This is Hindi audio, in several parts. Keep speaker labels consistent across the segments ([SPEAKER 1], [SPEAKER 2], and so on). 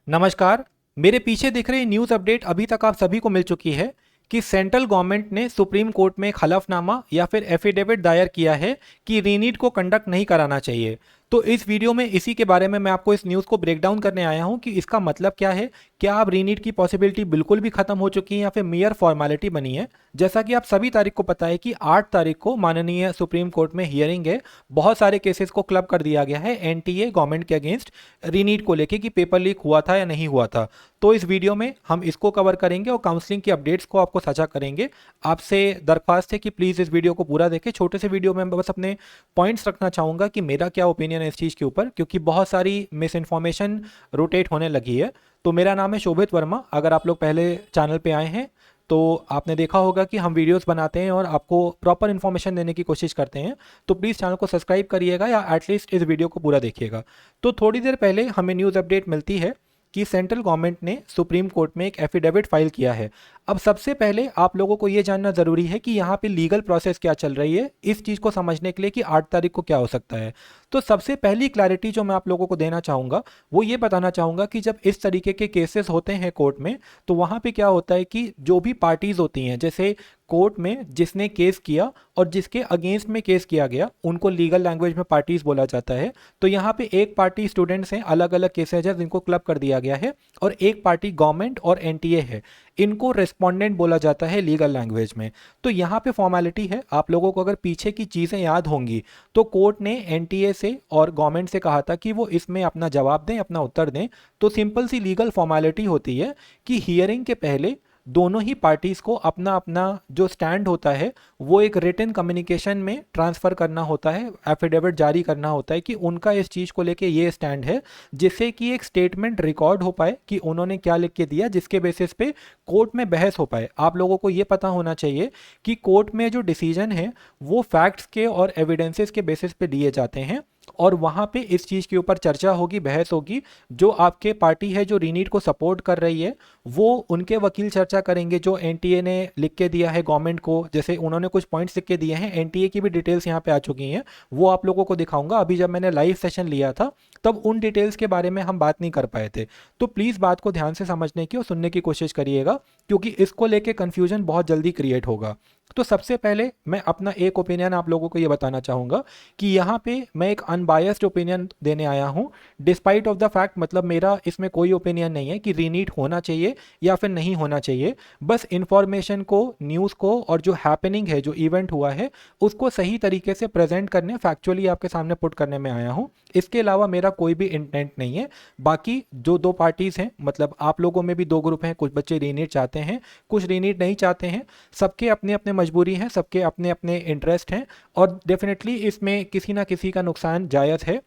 [SPEAKER 1] नमस्कार। मेरे पीछे दिख रही न्यूज़ अपडेट अभी तक आप सभी को मिल चुकी है कि सेंट्रल गवर्नमेंट ने सुप्रीम कोर्ट में एक हलफनामा या फिर एफिडेविट दायर किया है कि रीनीट को कंडक्ट नहीं कराना चाहिए। तो इस वीडियो में इसी के बारे में मैं आपको इस न्यूज़ को ब्रेक डाउन करने आया हूं कि इसका मतलब क्या है। क्या अब रीनीट की पॉसिबिलिटी बिल्कुल भी खत्म हो चुकी है या फिर मेयर फॉर्मेलिटी बनी है। जैसा कि आप सभी तारीख को पता है कि 8 तारीख को माननीय सुप्रीम कोर्ट में हियरिंग है। बहुत सारे केसेस को क्लब कर दिया गया है एनटीए गवर्नमेंट के अगेंस्ट रीनीट को लेके कि पेपर लीक हुआ था या नहीं हुआ था। तो इस वीडियो में हम इसको कवर करेंगे और काउंसलिंग की अपडेट्स को आपको साझा करेंगे। आपसे दरख्वास्त है कि प्लीज़ इस वीडियो को पूरा देखें। छोटे से वीडियो में बस अपने पॉइंट्स रखना चाहूँगा कि मेरा क्या ओपिनियन है इस चीज़ के ऊपर, क्योंकि बहुत सारी मिस इन्फॉर्मेशन रोटेट होने लगी है। तो मेरा नाम है शोभित वर्मा। अगर आप लोग पहले चैनल पे आए हैं तो आपने देखा होगा कि हम वीडियोस बनाते हैं और आपको प्रॉपर इन्फॉर्मेशन देने की कोशिश करते हैं। तो प्लीज़ चैनल को सब्सक्राइब करिएगा या एटलीस्ट इस वीडियो को पूरा देखिएगा। तो थोड़ी देर पहले हमें न्यूज़ अपडेट मिलती है कि सेंट्रल गवर्नमेंट ने सुप्रीम कोर्ट में एक एफिडेविट फाइल किया है। अब सबसे पहले आप लोगों को ये जानना ज़रूरी है कि यहाँ पे लीगल प्रोसेस क्या चल रही है इस चीज़ को समझने के लिए कि 8 तारीख को क्या हो सकता है। तो सबसे पहली क्लैरिटी जो मैं आप लोगों को देना चाहूँगा वो ये बताना चाहूँगा कि जब इस तरीके के केसेस होते हैं कोर्ट में, तो वहाँ पे क्या होता है कि जो भी पार्टीज़ होती हैं, जैसे कोर्ट में जिसने केस किया और जिसके अगेंस्ट में केस किया गया, उनको लीगल लैंग्वेज में पार्टीज बोला जाता है। तो यहाँ पे एक पार्टी स्टूडेंट्स हैं, अलग अलग केसेज है जिनको क्लब कर दिया गया है, और एक पार्टी गवर्नमेंट और एनटीए है, इनको रेस्पोंडेंट बोला जाता है लीगल लैंग्वेज में। तो यहाँ पे फॉर्मेलिटी है, आप लोगों को अगर पीछे की चीज़ें याद होंगी तो कोर्ट ने एनटीए से और गवर्नमेंट से कहा था कि वो इसमें अपना जवाब दें, अपना उत्तर दें। तो सिंपल सी लीगल फॉर्मेलिटी होती है कि हियरिंग के पहले दोनों ही पार्टीज़ को अपना अपना जो स्टैंड होता है वो एक रिटन कम्युनिकेशन में ट्रांसफ़र करना होता है, एफिडेविट जारी करना होता है कि उनका इस चीज़ को लेके ये स्टैंड है, जिससे कि एक स्टेटमेंट रिकॉर्ड हो पाए कि उन्होंने क्या लिख के दिया, जिसके बेसिस पे कोर्ट में बहस हो पाए। आप लोगों को ये पता होना चाहिए कि कोर्ट में जो डिसीजन है वो फैक्ट्स के और एविडेंसेस के बेसिस पे दिए जाते हैं, और वहाँ पे इस चीज़ के ऊपर चर्चा होगी, बहस होगी। जो आपके पार्टी है जो रीनीट को सपोर्ट कर रही है, वो उनके वकील चर्चा करेंगे जो एनटीए ने लिख के दिया है गवर्नमेंट को। जैसे उन्होंने कुछ पॉइंट्स लिख के दिए हैं, एनटीए की भी डिटेल्स यहाँ पे आ चुकी हैं, वो आप लोगों को दिखाऊंगा। अभी जब मैंने लाइव सेशन लिया था तब उन डिटेल्स के बारे में हम बात नहीं कर पाए थे। तो प्लीज़ बात को ध्यान से समझने की और सुनने की कोशिश करिएगा, क्योंकि इसको लेके कन्फ्यूजन बहुत जल्दी क्रिएट होगा। तो सबसे पहले मैं अपना एक ओपिनियन आप लोगों को ये बताना चाहूँगा कि यहाँ पे मैं एक अनबायस्ड ओपिनियन देने आया हूँ, डिस्पाइट ऑफ द फैक्ट, मतलब मेरा इसमें कोई ओपिनियन नहीं है कि रीनीट होना चाहिए या फिर नहीं होना चाहिए। बस इंफॉर्मेशन को, न्यूज़ को, और जो हैपनिंग है, जो इवेंट हुआ है, उसको सही तरीके से प्रेजेंट करने, फैक्चुअली आपके सामने पुट करने में आया हूँ। इसके अलावा मेरा कोई भी इंटेंट नहीं है। बाकी जो दो पार्टीज़ हैं, मतलब आप लोगों में भी दो ग्रुप हैं, कुछ बच्चे रीनीट चाहते हैं, कुछ रीनीट नहीं चाहते हैं। सबके अपने अपने मजबूरी है, सबके अपने अपने इंटरेस्ट हैं, और डेफिनेटली इसमें किसी ना किसी का नुकसान जायज़ है,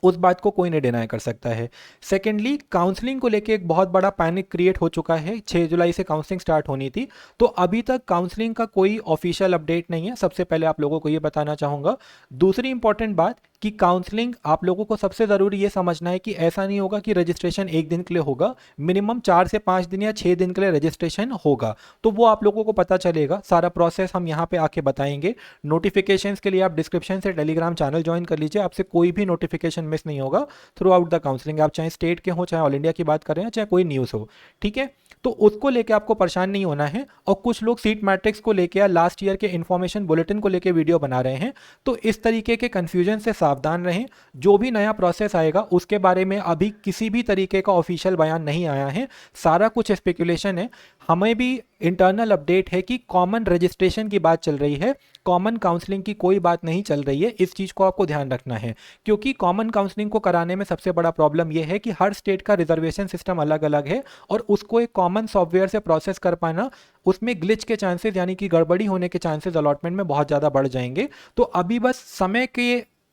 [SPEAKER 1] उस बात को कोई नहीं डिनाई कर सकता है। सेकेंडली, काउंसलिंग को लेके एक बहुत बड़ा पैनिक क्रिएट हो चुका है। 6 जुलाई से काउंसलिंग स्टार्ट होनी थी, तो अभी तक काउंसलिंग का कोई ऑफिशियल अपडेट नहीं है। सबसे पहले आप लोगों को ये बताना चाहूँगा। दूसरी इंपॉर्टेंट बात कि काउंसलिंग, आप लोगों को सबसे ज़रूरी ये समझना है कि ऐसा नहीं होगा कि रजिस्ट्रेशन एक दिन के लिए होगा, मिनिमम 4 से 5 दिन या 6 दिन के लिए रजिस्ट्रेशन होगा। तो वो आप लोगों को पता चलेगा, सारा प्रोसेस हम यहाँ पे आके बताएंगे। नोटिफिकेशंस के लिए आप डिस्क्रिप्शन से टेलीग्राम चैनल ज्वाइन कर लीजिए, आपसे कोई भी नोटिफिकेशन मिस नहीं होगा थ्रू आउट द काउंसलिंग। आप चाहे स्टेट के हो, चाहे ऑल इंडिया की बात कर रहे हैं, चाहे कोई न्यूज़ हो, ठीक है। तो उसको लेके आपको परेशान नहीं होना है। और कुछ लोग सीट मैट्रिक्स को लेके या लास्ट ईयर के इन्फॉर्मेशन बुलेटिन को लेके वीडियो बना रहे हैं, तो इस तरीके के कन्फ्यूजन से सावधान रहें। जो भी नया प्रोसेस आएगा उसके बारे में अभी किसी भी तरीके का ऑफिशियल बयान नहीं आया है, सारा कुछ स्पेकुलेशन है। हमें भी इंटरनल अपडेट है कि कॉमन रजिस्ट्रेशन की बात चल रही है, कॉमन काउंसलिंग की कोई बात नहीं चल रही है। इस चीज़ को आपको ध्यान रखना है, क्योंकि कॉमन काउंसलिंग को कराने में सबसे बड़ा प्रॉब्लम यह है कि हर स्टेट का रिजर्वेशन सिस्टम अलग अलग है, और उसको एक कॉमन सॉफ्टवेयर से प्रोसेस कर पाना, उसमें ग्लिच के चांसेस, यानी कि गड़बड़ी होने के चांसेस अलॉटमेंट में बहुत ज़्यादा बढ़ जाएंगे। तो अभी बस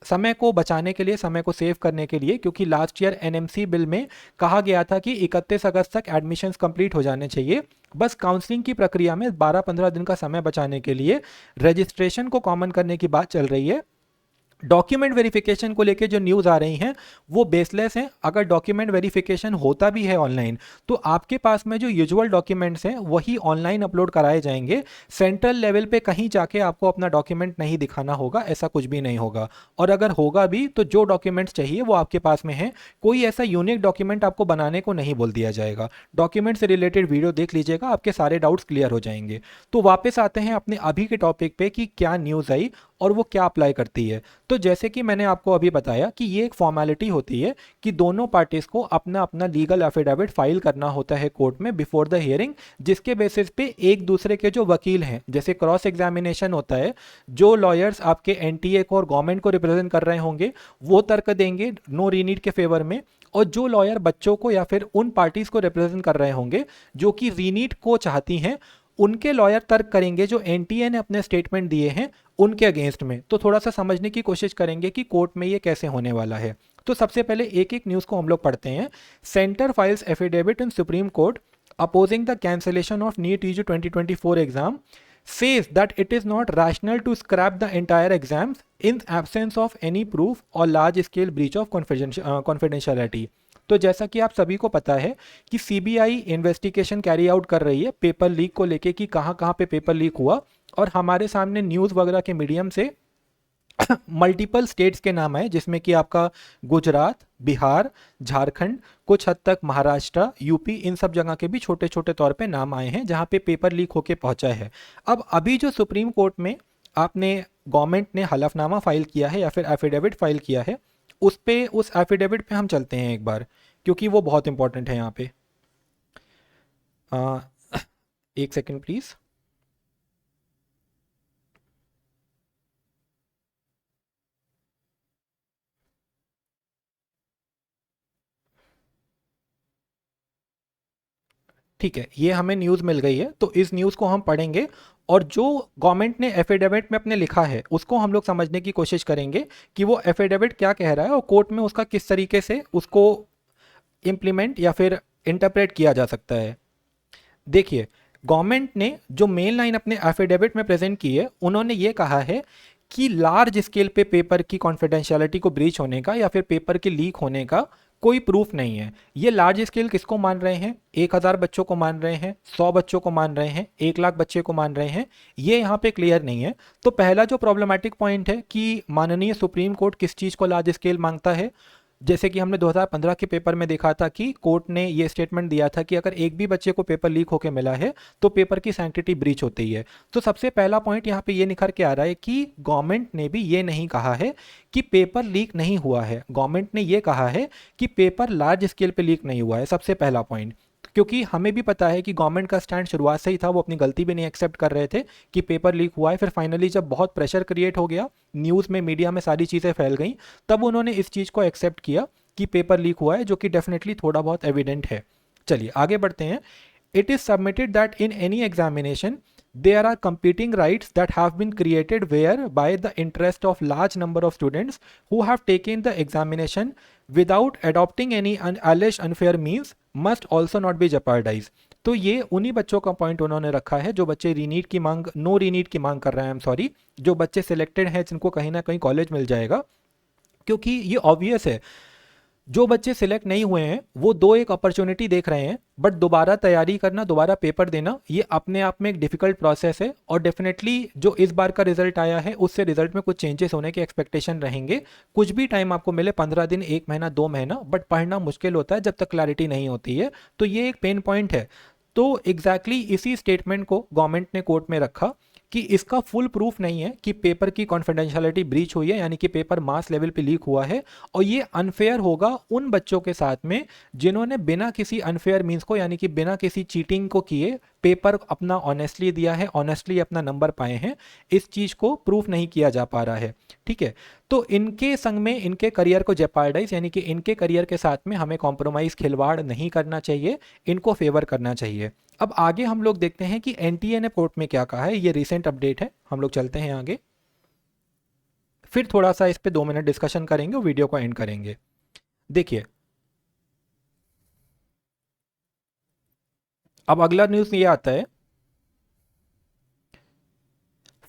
[SPEAKER 1] समय को बचाने के लिए, समय को सेव करने के लिए, क्योंकि लास्ट ईयर एनएमसी बिल में कहा गया था कि 31 अगस्त तक एडमिशन्स कंप्लीट हो जाने चाहिए, बस काउंसलिंग की प्रक्रिया में 12-15 दिन का समय बचाने के लिए रजिस्ट्रेशन को कॉमन करने की बात चल रही है। डॉक्यूमेंट वेरिफिकेशन को लेके जो न्यूज़ आ रही हैं वो बेसलेस हैं। अगर डॉक्यूमेंट वेरिफिकेशन होता भी है ऑनलाइन तो आपके पास में जो यूजुअल डॉक्यूमेंट्स हैं वही ऑनलाइन अपलोड कराए जाएंगे। सेंट्रल लेवल पे कहीं जाके आपको अपना डॉक्यूमेंट नहीं दिखाना होगा, ऐसा कुछ भी नहीं होगा। और अगर होगा भी तो जो डॉक्यूमेंट्स चाहिए वो आपके पास में है, कोई ऐसा यूनिक डॉक्यूमेंट आपको बनाने को नहीं बोल दिया जाएगा। डॉक्यूमेंट से रिलेटेड वीडियो देख लीजिएगा, आपके सारे डाउट्स क्लियर हो जाएंगे। तो वापस आते हैं अपने अभी के टॉपिक पे कि क्या न्यूज़ आई और वो क्या अप्लाई करती है। तो जैसे कि मैंने आपको अभी बताया कि ये एक फॉर्मेलिटी होती है कि दोनों पार्टीज को अपना अपना लीगल एफिडेविट फाइल करना होता है कोर्ट में बिफोर द हियरिंग, जिसके बेसिस पे एक दूसरे के जो वकील हैं, जैसे क्रॉस एग्जामिनेशन होता है, जो लॉयर्स आपके एनटीए को और गवर्नमेंट को रिप्रेजेंट कर रहे होंगे वो तर्क देंगे नो रीनीड के फेवर में, और जो लॉयर बच्चों को या फिर उन पार्टीज को रिप्रेजेंट कर रहे होंगे जो कि रीनीट को चाहती हैं, उनके लॉयर तर्क करेंगे जो एनटीए ने अपने स्टेटमेंट दिए हैं उनके अगेंस्ट में। तो थोड़ा सा समझने की कोशिश करेंगे कि कोर्ट में ये कैसे होने वाला है। तो सबसे पहले एक एक न्यूज़ को हम लोग पढ़ते हैं। Centre files affidavit in Supreme Court opposing the cancellation of NEET UG 2024 exam, says that it is not rational to scrap the entire exams in absence of any proof or large scale breach of confidentiality। तो जैसा कि आप सभी को पता है कि सीबीआई इन्वेस्टिगेशन कैरी आउट कर रही है पेपर लीक को लेके कि कहाँ कहाँ पे पेपर लीक हुआ, और हमारे सामने न्यूज़ वगैरह के मीडियम से मल्टीपल स्टेट्स के नाम आए, जिसमें कि आपका गुजरात, बिहार, झारखंड, कुछ हद तक महाराष्ट्र, यूपी, इन सब जगह के भी छोटे छोटे तौर पे नाम आए हैं जहां पे पेपर लीक होके पहुंचा है। अब अभी जो सुप्रीम कोर्ट में आपने गवर्नमेंट ने हलफनामा फाइल किया है या फिर एफिडेविट फाइल किया है, उस एफिडेविट पे हम चलते हैं एक बार, क्योंकि वो बहुत इंपॉर्टेंट है यहाँ पे। आ, एक सेकेंड प्लीज़। ठीक है, ये हमें न्यूज़ मिल गई है तो इस न्यूज़ को हम पढ़ेंगे, और जो गवर्नमेंट ने एफिडेविट में अपने लिखा है उसको हम लोग समझने की कोशिश करेंगे कि वो एफिडेविट क्या कह रहा है और कोर्ट में उसका किस तरीके से उसको इम्प्लीमेंट या फिर इंटरप्रेट किया जा सकता है। देखिए, गवर्नमेंट ने जो मेन लाइन अपने एफिडेविट में प्रेजेंट की है, उन्होंने ये कहा है कि लार्ज स्केल पे पेपर की कॉन्फिडेंशियलिटी को ब्रीच होने का या फिर पेपर के लीक होने का कोई प्रूफ नहीं है। ये लार्ज स्केल किसको मान रहे हैं? 1,000 बच्चों को मान रहे हैं, 100 बच्चों को मान रहे हैं, 1 लाख बच्चे को मान रहे हैं, ये यहाँ पे क्लियर नहीं है। तो पहला जो प्रॉब्लमेटिक पॉइंट है कि माननीय सुप्रीम कोर्ट किस चीज़ को लार्ज स्केल मांगता है, जैसे कि हमने 2015 के पेपर में देखा था कि कोर्ट ने ये स्टेटमेंट दिया था कि अगर एक भी बच्चे को पेपर लीक होकर मिला है तो पेपर की सैंक्टिटी ब्रीच होती है। तो सबसे पहला पॉइंट यहाँ पे ये निखर के आ रहा है कि गवर्नमेंट ने भी ये नहीं कहा है कि पेपर लीक नहीं हुआ है, गवर्नमेंट ने ये कहा है कि पेपर लार्ज स्केल पे लीक नहीं हुआ है। सबसे पहला पॉइंट, क्योंकि हमें भी पता है कि गवर्नमेंट का स्टैंड शुरुआत से ही था, वो अपनी गलती भी नहीं एक्सेप्ट कर रहे थे कि पेपर लीक हुआ है। फिर फाइनली जब बहुत प्रेशर क्रिएट हो गया, न्यूज़ में, मीडिया में सारी चीज़ें फैल गई, तब उन्होंने इस चीज़ को एक्सेप्ट किया कि पेपर लीक हुआ है, जो कि डेफिनेटली थोड़ा बहुत एविडेंट है। चलिए आगे बढ़ते हैं। It is submitted that in any examination there are competing rights that have been created where by the interest of large number of students who have taken the examination without adopting any alleged unfair means must also not be jeopardized। तो ये उन्हीं बच्चों का पॉइंट उन्होंने रखा है जो बच्चे रीनीट की मांग, नो रीनीट की मांग कर रहे हैं, आई एम सॉरी, जो बच्चे सिलेक्टेड हैं जिनको कहीं ना कहीं कॉलेज मिल जाएगा। क्योंकि ये ऑब्वियस है, जो बच्चे सिलेक्ट नहीं हुए हैं वो दो एक अपॉर्चुनिटी देख रहे हैं, बट दोबारा तैयारी करना, दोबारा पेपर देना, ये अपने आप में एक डिफिकल्ट प्रोसेस है। और डेफिनेटली जो इस बार का रिजल्ट आया है उससे रिजल्ट में कुछ चेंजेस होने के एक्सपेक्टेशन रहेंगे। कुछ भी टाइम आपको मिले, 15 दिन, 1 महीना, 2 महीना, बट पढ़ना मुश्किल होता है जब तक क्लैरिटी नहीं होती है। तो ये एक पेन पॉइंट है। तो एग्जैक्टली इसी स्टेटमेंट को गवर्नमेंट ने कोर्ट में रखा कि इसका फुल प्रूफ नहीं है कि पेपर की कॉन्फिडेंशियलिटी ब्रीच हुई है, यानी कि पेपर मास लेवल पे लीक हुआ है, और ये अनफेयर होगा उन बच्चों के साथ में जिन्होंने बिना किसी अनफेयर मीन्स को, यानी कि बिना किसी चीटिंग को किए पेपर अपना ऑनेस्टली दिया है, ऑनेस्टली अपना नंबर पाए हैं। इस चीज़ को प्रूफ नहीं किया जा पा रहा है, ठीक है। तो इनके संग में इनके करियर को जेपार्डाइज, यानी कि इनके करियर के साथ में हमें कॉम्प्रोमाइज़, खिलवाड़ नहीं करना चाहिए, इनको फेवर करना चाहिए। अब आगे हम लोग देखते हैं कि एनटीए ने कोर्ट में क्या कहा है। ये रिसेंट अपडेट है, हम लोग चलते हैं आगे, फिर थोड़ा सा इस पे 2 मिनट डिस्कशन करेंगे और वीडियो को एंड करेंगे। देखिए, अब अगला न्यूज़ ये आता है,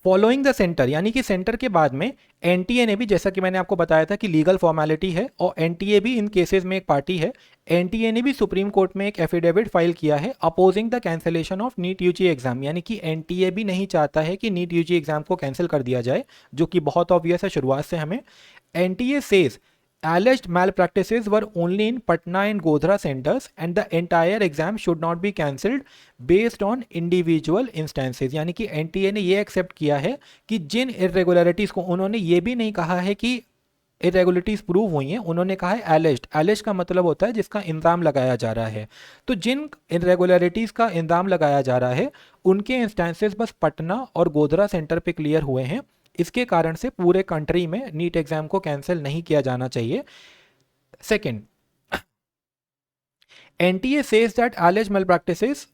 [SPEAKER 1] फॉलोइंग द सेंटर, यानी कि सेंटर के बाद में एनटीए ने भी, जैसा कि मैंने आपको बताया था कि लीगल फॉर्मेलिटी है और एनटीए भी इन केसेस में एक पार्टी है, एनटीए ने भी सुप्रीम कोर्ट में एक एफिडेविट फाइल किया है opposing the cancellation of NEET UG exam, यानी कि एनटीए भी नहीं चाहता है कि नीट यूजी एग्जाम को कैंसिल कर दिया जाए, जो कि बहुत ऑब्वियस है शुरुआत से हमें। NTA says alleged malpractices were only in Patna and Godhra centers and the entire exam should not be cancelled based on individual instances, यानी कि एनटीए ने ये एक्सेप्ट किया है कि जिन इरेगुलरिटीज़ को, उन्होंने ये भी नहीं कहा है कि इरेगुलरिटीज़ प्रूव हुई हैं, उन्होंने कहा है एलिज्ड। एलिज्ड का मतलब होता है जिसका इल्ज़ाम लगाया जा रहा है। तो जिन इरेगुलरिटीज़ का इल्ज़ाम लगाया जा रहा है उनके इंस्टेंसेस बस पटना और गोधरा सेंटर पे क्लियर हुए हैं। इसके कारण से पूरे कंट्री में नीट एग्जाम को कैंसिल नहीं किया जाना चाहिए। Second, NTA says that alleged malpractices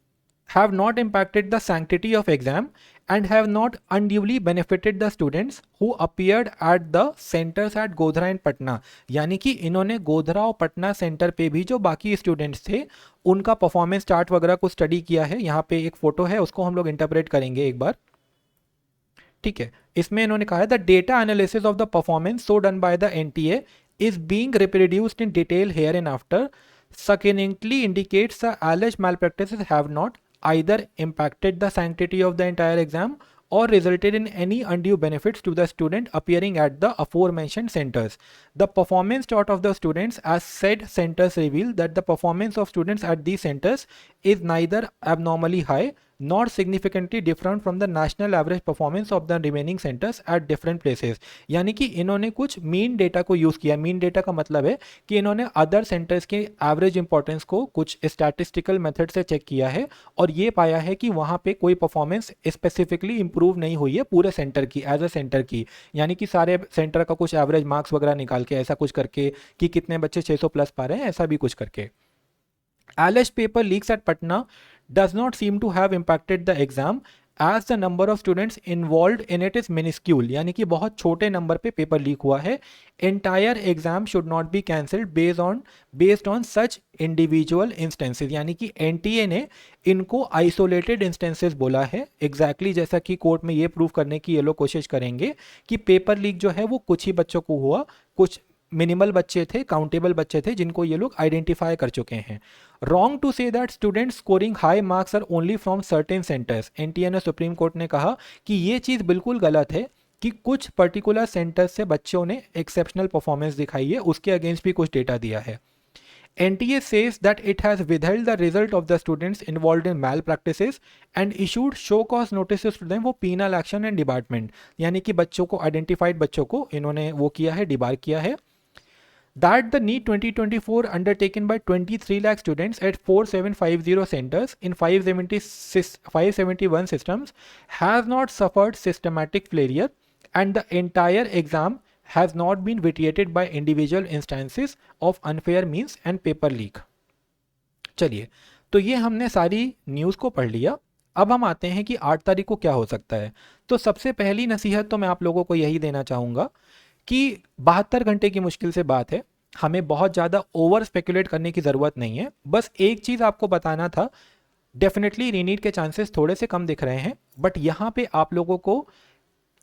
[SPEAKER 1] have not impacted the sanctity of exam and have not unduly benefited the students who appeared at the centers at Godhra and Patna, यानी कि इन्होंने गोधरा और पटना सेंटर पे भी जो बाकी स्टूडेंट्स थे उनका परफॉर्मेंस चार्ट वगैरह को स्टडी किया है। यहाँ पे एक फोटो है, उसको हम लोग इंटरप्रेट करेंगे एक बार, ठीक है। इसमें इन्होंने कहा है the data analysis of the performance so done by the NTA is being reproduced in detail here and after succinctly indicates the alleged malpractices have not either impacted the sanctity of the entire exam or resulted in any undue benefits to the student appearing at the aforementioned centers. The performance chart of the students as said centers reveal that the performance of students at these centers is neither abnormally high nor significantly different from the national average performance of the remaining centers at different places, यानी कि इन्होंने कुछ मीन डेटा को यूज़ किया। मीन डेटा का मतलब है कि इन्होंने अदर सेंटर्स के एवरेज इंपॉर्टेंस को कुछ स्टैटिस्टिकल मेथड से चेक किया है और ये पाया है कि वहाँ पे कोई परफॉर्मेंस स्पेसिफिकली इंप्रूव नहीं हुई है पूरे सेंटर की, एज अ सेंटर की, यानी कि सारे सेंटर का कुछ एवरेज मार्क्स वगैरह निकाल के ऐसा कुछ करके कि कितने बच्चे 600 प्लस पा रहे हैं, ऐसा भी कुछ करके। alleged paper leaks at Patna does not seem to have impacted the exam as the number of students involved in it is minuscule, यानी कि बहुत छोटे नंबर पे पेपर लीक हुआ है। entire exam should not be cancelled based on such individual instances, यानी कि एनटीए ने इनको आइसोलेटेड इंस्टेंसेस बोला है। एग्जैक्टली जैसा कि कोर्ट में ये प्रूव करने की ये लोग कोशिश करेंगे कि पेपर लीक जो है वो कुछ ही बच्चों को हुआ, कुछ मिनिमल बच्चे थे, काउंटेबल बच्चे थे जिनको ये लोग आइडेंटिफाई कर चुके हैं। Wrong to say that students scoring high marks are only from certain centres, NTA ने सुप्रीम कोर्ट ने कहा कि ये चीज़ बिल्कुल गलत है कि कुछ पर्टिकुलर सेंटर्स से बच्चों ने एक्सेप्शनल परफॉर्मेंस दिखाई है, उसके अगेंस्ट भी कुछ डेटा दिया है। NTA says that it has withheld the result of the students involved in malpractices and issued show cause notices to them for penal action and debarment, यानी कि बच्चों को, आइडेंटिफाइड बच्चों को इन्होंने वो किया है, डिबार किया है। That the NEET 2024 undertaken by 23 lakh students at 4750 centers in 571 systems has not suffered systematic failure and the entire exam has not been vitiated by individual instances of unfair means and paper leak। चलिए, तो ये हमने सारी न्यूज़ को पढ़ लिया। अब हम आते हैं कि 8 तारीख को क्या हो सकता है। तो सबसे पहली नसीहत तो मैं आप लोगों को यही देना चाहूँगा कि 72 घंटे की मुश्किल से बात है, हमें बहुत ज़्यादा ओवर स्पेकुलेट करने की ज़रूरत नहीं है। बस एक चीज़ आपको बताना था, डेफिनेटली रीनीट के चांसेस थोड़े से कम दिख रहे हैं, बट यहाँ पे आप लोगों को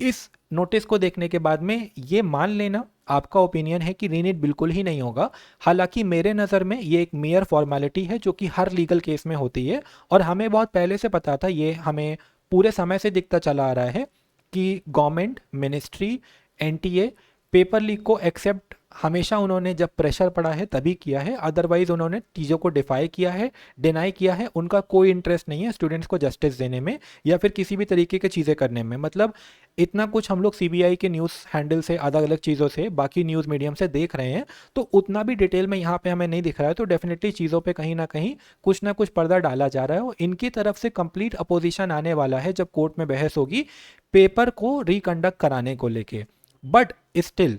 [SPEAKER 1] इस नोटिस को देखने के बाद में ये मान लेना, आपका ओपिनियन है कि रीनीट बिल्कुल ही नहीं होगा। हालांकि मेरे नज़र में ये एक मेयर फॉर्मेलिटी है जो कि हर लीगल केस में होती है और हमें बहुत पहले से पता था, ये हमें पूरे समय से दिखता चला आ रहा है कि government, ministry, NTA paper leak को एक्सेप्ट हमेशा उन्होंने जब प्रेशर पड़ा है तभी किया है, अदरवाइज उन्होंने चीज़ों को डिफाई किया है, डिनाई किया है। उनका कोई इंटरेस्ट नहीं है स्टूडेंट्स को जस्टिस देने में या फिर किसी भी तरीके की चीज़ें करने में। मतलब इतना कुछ हम लोग सीबीआई के न्यूज़ हैंडल से, अलग अलग चीज़ों से, बाकी न्यूज़ मीडियम से देख रहे हैं, तो उतना भी डिटेल में यहाँ पे हमें नहीं दिख रहा है। तो डेफिनेटली चीज़ों पे कहीं ना कहीं कुछ ना कुछ पर्दा डाला जा रहा है और इनकी तरफ से कंप्लीट अपोजिशन आने वाला है जब कोर्ट में बहस होगी पेपर को रिकंडक्ट कराने को लेके। बट स्टिल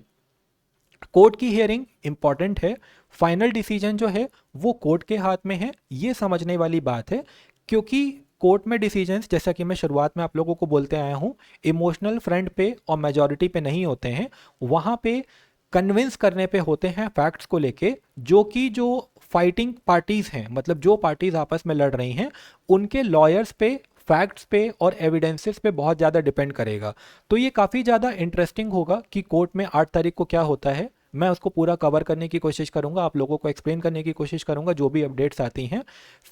[SPEAKER 1] कोर्ट की हियरिंग इंपॉर्टेंट है, फाइनल डिसीजन जो है वो कोर्ट के हाथ में है, ये समझने वाली बात है। क्योंकि कोर्ट में डिसीजंस, जैसा कि मैं शुरुआत में आप लोगों को बोलते आया हूँ, इमोशनल फ्रंट पे और मेजॉरिटी पे नहीं होते हैं, वहाँ पे कन्विंस करने पे होते हैं फैक्ट्स को लेके, जो कि जो फाइटिंग पार्टीज़ हैं, मतलब जो पार्टीज़ आपस में लड़ रही हैं, उनके लॉयर्स पे फैक्ट्स पे और एविडेंसेस पे बहुत ज़्यादा डिपेंड करेगा। तो ये काफ़ी ज़्यादा इंटरेस्टिंग होगा कि कोर्ट में 8 तारीख को क्या होता है। मैं उसको पूरा कवर करने की कोशिश करूंगा, आप लोगों को एक्सप्लेन करने की कोशिश करूंगा जो भी अपडेट्स आती हैं।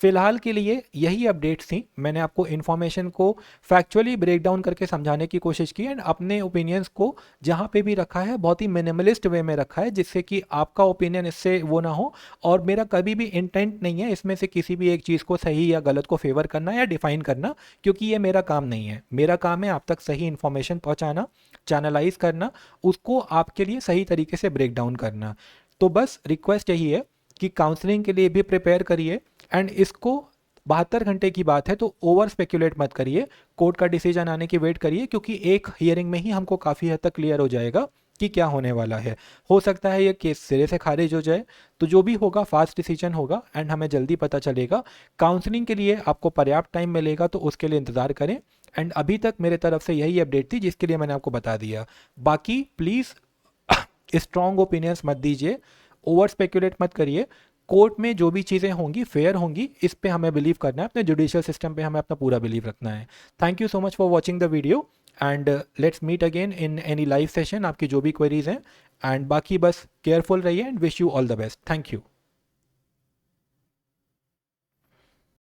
[SPEAKER 1] फिलहाल के लिए यही अपडेट्स थी, मैंने आपको इन्फॉर्मेशन को फैक्चुअली ब्रेक डाउन करके समझाने की कोशिश की एंड अपने ओपिनियंस को जहाँ पे भी रखा है बहुत ही मिनिमलिस्ट वे में रखा है, जिससे कि आपका ओपिनियन इससे वो ना हो। और मेरा कभी भी इंटेंट नहीं है इसमें से किसी भी एक चीज़ को सही या गलत को फेवर करना या डिफाइन करना, क्योंकि ये मेरा काम नहीं है। मेरा काम है आप तक सही इन्फॉर्मेशन पहुँचाना, चैनलाइज करना, उसको आपके लिए सही तरीके से ब्रेक डाउन करना। तो बस रिक्वेस्ट यही है कि काउंसलिंग के लिए भी प्रिपेयर करिए एंड इसको 72 घंटे की बात है तो ओवर स्पेक्यूलेट मत करिए, कोर्ट का डिसीजन आने की वेट करिए, क्योंकि एक हियरिंग में ही हमको काफ़ी हद तक क्लियर हो जाएगा कि क्या होने वाला है। हो सकता है ये केस सिरे से खारिज हो जाए, तो जो भी होगा फास्ट डिसीजन होगा एंड हमें जल्दी पता चलेगा। काउंसलिंग के लिए आपको पर्याप्त टाइम मिलेगा तो उसके लिए इंतज़ार करें। एंड अभी तक मेरे तरफ से यही अपडेट थी जिसके लिए मैंने आपको बता दिया। बाकी प्लीज़ स्ट्रॉन्ग ओपिनियंस मत दीजिए, ओवर स्पेक्यूलेट मत करिए। कोर्ट में जो भी चीज़ें होंगी फेयर होंगी, इस पे हमें बिलीव करना है, अपने जुडिशियल सिस्टम पे हमें अपना पूरा बिलीव रखना है। Thank you so much for watching the video and let's meet again in any live session, आपकी जो भी क्वेरीज हैं। एंड बाकी बस केयरफुल रहिए and wish you all the best. Thank you.